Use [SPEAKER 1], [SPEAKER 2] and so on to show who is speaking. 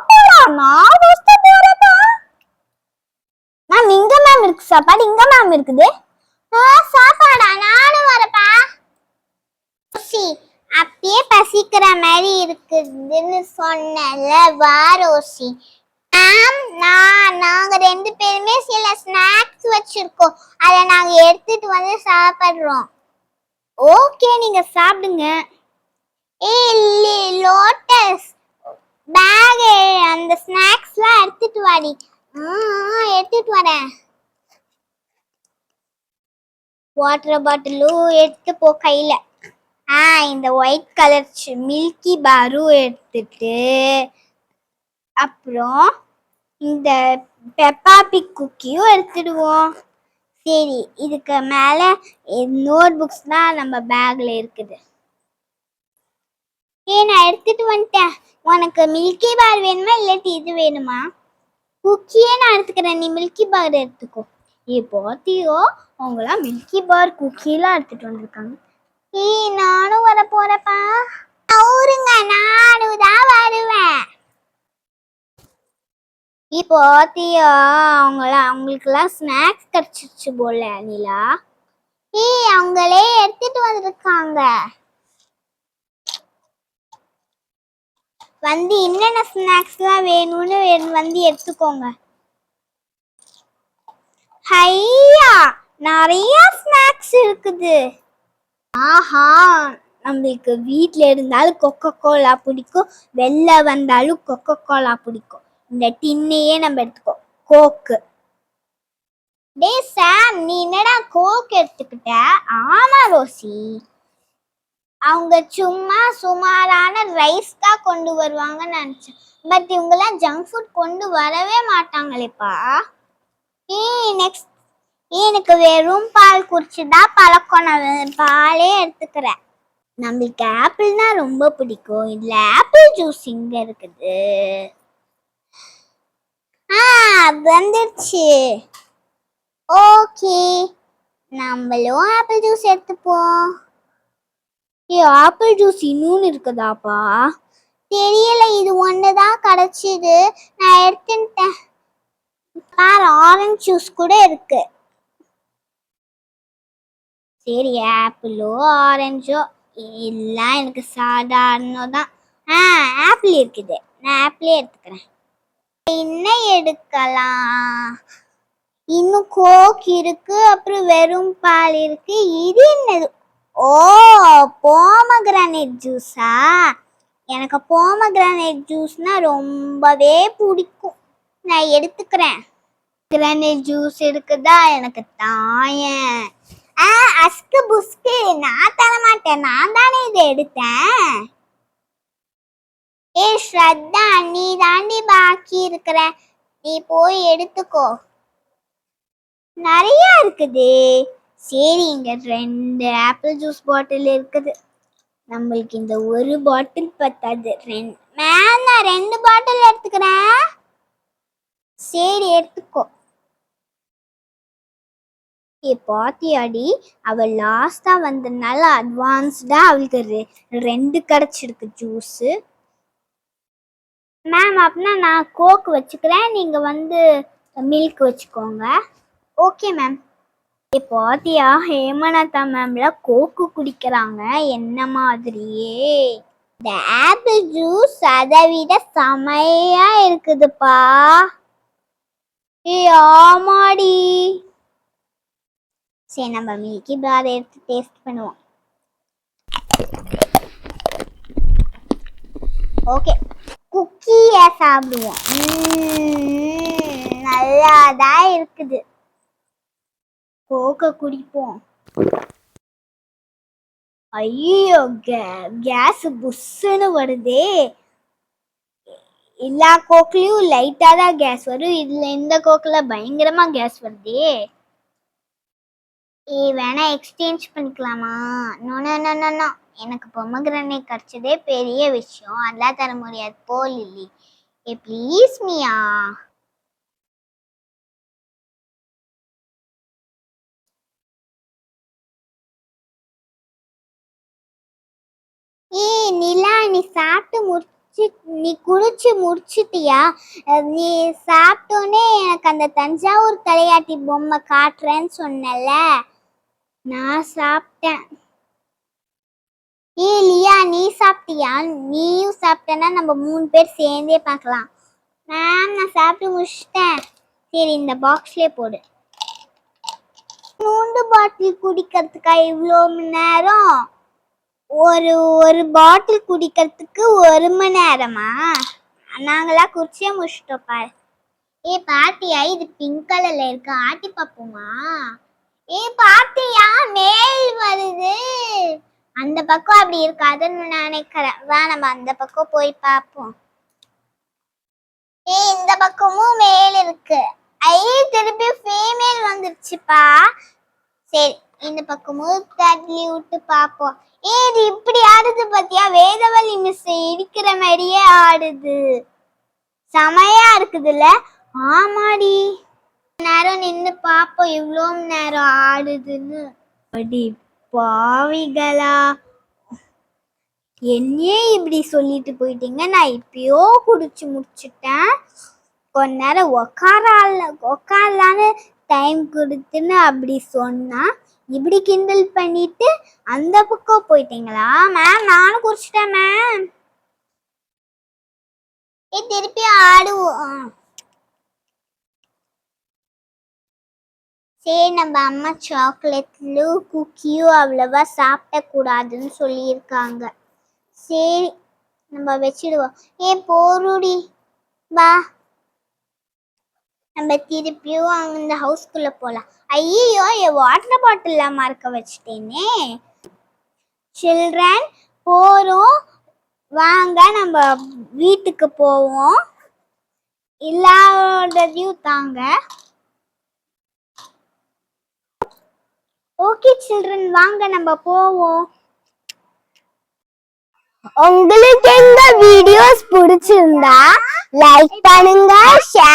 [SPEAKER 1] சாப்பாடா? நான் first போறேன்ப்பா. Ma'am இங்க மேம் இருக்கு சாப்பாடு, இங்க மேம் இருக்குது. சாப்பாடா? நானும் வரப்பா. அப்பயே பசிக்கிற மாதிரி இருக்குதுன்னு சொன்னல, வா ரோசி. மேம் நாங்க ரெண்டு பேருமே சில ஸ்நாக்ஸ் வச்சிருக்கோம், அதை நாங்க எடுத்துட்டு வந்து சாப்பிடுறோம். ஓகே, நீங்க சாப்பிடுங்க. லோட்டஸ் பேக் அந்த ஸ்நாக்ஸ்லாம் எடுத்துட்டு வாடி. எடுத்துட்டு வரேன். வாட்டர் பாட்டிலும் எடுத்து போ கையில. இந்த ஒயிட் கலர் மில்கி பாரும் எடுத்துட்டு, அப்புறம் இந்த பெப்பா பிக் குக்கியும் எடுத்துடுவோம். சரி, இதுக்கு மேல நோட் புக்ஸ் தான் நம்ம பேக்ல இருக்குது. நான் எடுத்துட்டு வந்துட்டேன். உனக்கு மில்கி பார் வேணுமா இல்லாட்டி இது வேணுமா? குக்கியே நான் எடுத்துக்கிறேன், நீ மில்கி பார் எடுத்துக்கோ. பாத்தியோ, அவங்களாம் மில்கி பார் குக்கிலாம் எடுத்துட்டு வந்திருக்காங்க. நானும் வர போறப்பா. அவருங்க, நானும் தான் வருவேன். பாத்தியா, அவங்களுக்கெல்லாம் ஸ்நாக்ஸ் கிடைச்சிச்சு போல நிலா. அவங்களே எடுத்துட்டு வந்திருக்காங்க. வந்து என்னென்ன ஸ்நாக்ஸ்லாம் வேணும்னு வந்து எடுத்துக்கோங்க. ஹையா, நிறைய ஸ்நாக்ஸ் இருக்குது. ஆஹா, நம்மளுக்கு வீட்ல இருந்தாலும் கொக்கோ கோலா பிடிக்கும், வெளில வந்தாலும் கொக்கோ கோலா பிடிக்கும். இந்த டின்னையே நம்ம எடுத்துக்கோ. கோக்கு. சாம், நீ என்னடா கோக் எடுத்துக்கிட்ட? ஆமா ரோசி, அவங்க சும்மா சுமாரான ரைஸ் தான் கொண்டு வருவாங்கன்னு நினைச்சேன். பட் இவங்கெல்லாம் ஜங்க் ஃபுட் கொண்டு வரவே மாட்டாங்களேப்பா. நெக்ஸ்ட், எனக்கு வெறும் பால் குடிச்சுதான் பழக்கம். நான் பாலே எடுத்துக்கிறேன். நம்மளுக்கு ஆப்பிள்னா ரொம்ப பிடிக்கும். இதுல ஆப்பிள் ஜூஸ் இங்க இருக்குது. வந்துருச்சு. ஓகே, நம்மளும் ஆப்பிள் ஜூஸ் எடுத்துப்போம். ஆப்பிள் ஜூஸ் இன்னொன்னு இருக்குதாப்பா? தெரியல, இது ஒண்ணுதான் கிடைச்சது, நான் எடுத்துட்டேன். ஆரஞ்சு ஜூஸ் கூட இருக்கு. சரி, ஆப்பிளோ ஆரஞ்சோ எல்லாம் எனக்கு சாதாரணம் தான். ஆப்பிள் இருக்குது, நான் ஆப்பிளே எடுத்துக்கிறேன். என்ன எடுக்கலாம்? இன்னும் கோக் இருக்கு, அப்புறம் வெறும் பால் இருக்கு. இது என்னது? போமகிரானேட் ஜூஸா? எனக்கு போமகிரானேட் ஜூஸ்னா ரொம்பவே பிடிக்கும், நான் எடுத்துக்கிறேன். கிரானேட் ஜூஸ் இருக்குதா? எனக்கு தாயேன். அஸ்கு புஸ்கு, நான் தர மாட்டேன், நான் தானே இதை எடுத்தேன். ஸ்ரத்தா, நீ தாண்டி பாக்கி இருக்கிற, நீ போய் எடுத்துக்கோ. நிறைய இருக்குது. சரி, இங்க 2 ஆப்பிள் ஜூஸ் பாட்டில் இருக்குது. நம்மளுக்கு இந்த ஒரு பாட்டில் பத்தாது. நான் 2 பாட்டில் எடுத்துக்கிறேன். சரி, எடுத்துக்கோ. பாத்தியாடி, அவள் லாஸ்டா வந்ததுனால அட்வான்ஸ்டா அவளுக்கு 2 கிடைச்சிருக்கு ஜூஸ். மேம், அப்படின்னா நான் கோக் வச்சுக்கிறேன், நீங்க வந்து மில்க் வச்சுக்கோங்க. Okay ma'am. பாத்தியா, ஹேமலதா மேம்ல கோக்கு குடிக்கிறாங்க என்ன மாதிரியே. இந்த ஆப்பிள் ஜூஸ் அதை விட செமையா இருக்குதுப்பா. ஆமாடி. சரி, நம்ம மில்கி பார் எடுத்து டேஸ்ட் பண்ணுவோம். ஓகே, குக்கிய சாப்பிடுவோம். நல்லாதான் இருக்குது. கோக்க குடிப்போம். ஐயோ, கேஸ் புஷ்ஷுன்னு வருதே. எல்லா கோக்லயும் லைட்டா தான் கேஸ் வரும், இதுல இந்த கோக்ல பயங்கரமா கேஸ் வருதே. வேணா எக்ஸ்சேஞ்ச் பண்ணிக்கலாமா? No no no no no, எனக்கு பொமகிரானேட் கிடைச்சதே பெரிய விஷயம், அதெல்லாம் தர முடியாது. போ லில்லி. ப்ளீஸ் மியா. நிலா, நீ சாப்பிட்டு நீ குடிச்சு முடிச்சிட்டியா? நீ சாப்பிட்டோன்னே எனக்கு அந்த தஞ்சாவூர் தலையாட்டி பொம்மை காட்டுறேன்னு சொன்னல, நான் சாப்பிட்டேன். லியா நீ சாப்பிட்டியா? நீயும் சாப்பிட்டேன்னா நம்ம 3 பேர் சேர்ந்தே பார்க்கலாம். மேம் நான் சாப்பிட்டு முடிச்சிட்டேன். சரி இந்த பாக்ஸ்லயே போடு. 3 பாட்டில் குடிக்கிறதுக்கா இவ்வளோ மணி நேரம்? ஒரு பாட்டில் குடிக்கிறதுக்கு 1 மணி நேரமா? நாங்களா குடிச்சே முடிச்சிட்டோம் பாரு. பாட்டியா இது பிங்க் கலர்ல இருக்கு, ஆட்டி பார்ப்போமா? பாட்டியா மேல் வருது. அந்த பக்கம் அப்படி இருக்காதுன்னு நினைக்கிறேன். வா நம்ம அந்த பக்கம் போய் பார்ப்போம். இந்த பக்கமும் மேல் இருக்கு. திருப்பி ஃபீமேல் வந்துருச்சுப்பா. சரி இந்த பக்கமும் தள்ளி விட்டு பார்ப்போம். இது இப்படி ஆடுது பாத்தியா? வேதவழி மிஸ் இடிக்கிற மாதிரியே ஆடுது. செமையா இருக்குதுல்ல? ஆமாடி. நேரம் நின்னு பாப்போம் இவ்வளோ நேரம் ஆடுதுன்னு. அடி பாவிகளா, என்னையே இப்படி சொல்லிட்டு போயிட்டீங்க. நான் இப்பயோ குடிச்சு முடிச்சுட்டேன். கொஞ்ச நேரம் உக்காரலான்னு டைம் கொடுத்துன்னு அப்படி சொன்னா இப்படி கிண்டல் பண்ணிட்டு அந்த பக்கம் போயிட்டீங்களா? மேம் நானும் குடிச்சிட்டேன் மேம். திருப்பி ஆடுவோம். சரி நம்ம அம்மா சாக்லேட்லும் குக்கியும் அவ்வளவா சாப்பிட கூடாதுன்னு சொல்லியிருக்காங்க. சரி நம்ம வச்சிடுவோம். போருடி வா நம்ம திருப்பியும் அந்த ஹவுஸ்குள்ள போலாம். ஐயோ என் வாட்டர் பாட்டில் மறக்க வச்சுட்டேனே. சில்ட்ரன் போறோம் வாங்க நம்ம வீட்டுக்கு போவோம். இல்லாததையும் தாங்க. ஓகே சில்ட்ரன் வாங்க நம்ம போவோம். உங்களுக்கு எங்க வீடியோஸ் பிடிச்சிருந்தா லைக் பண்ணுங்க, ஷேர்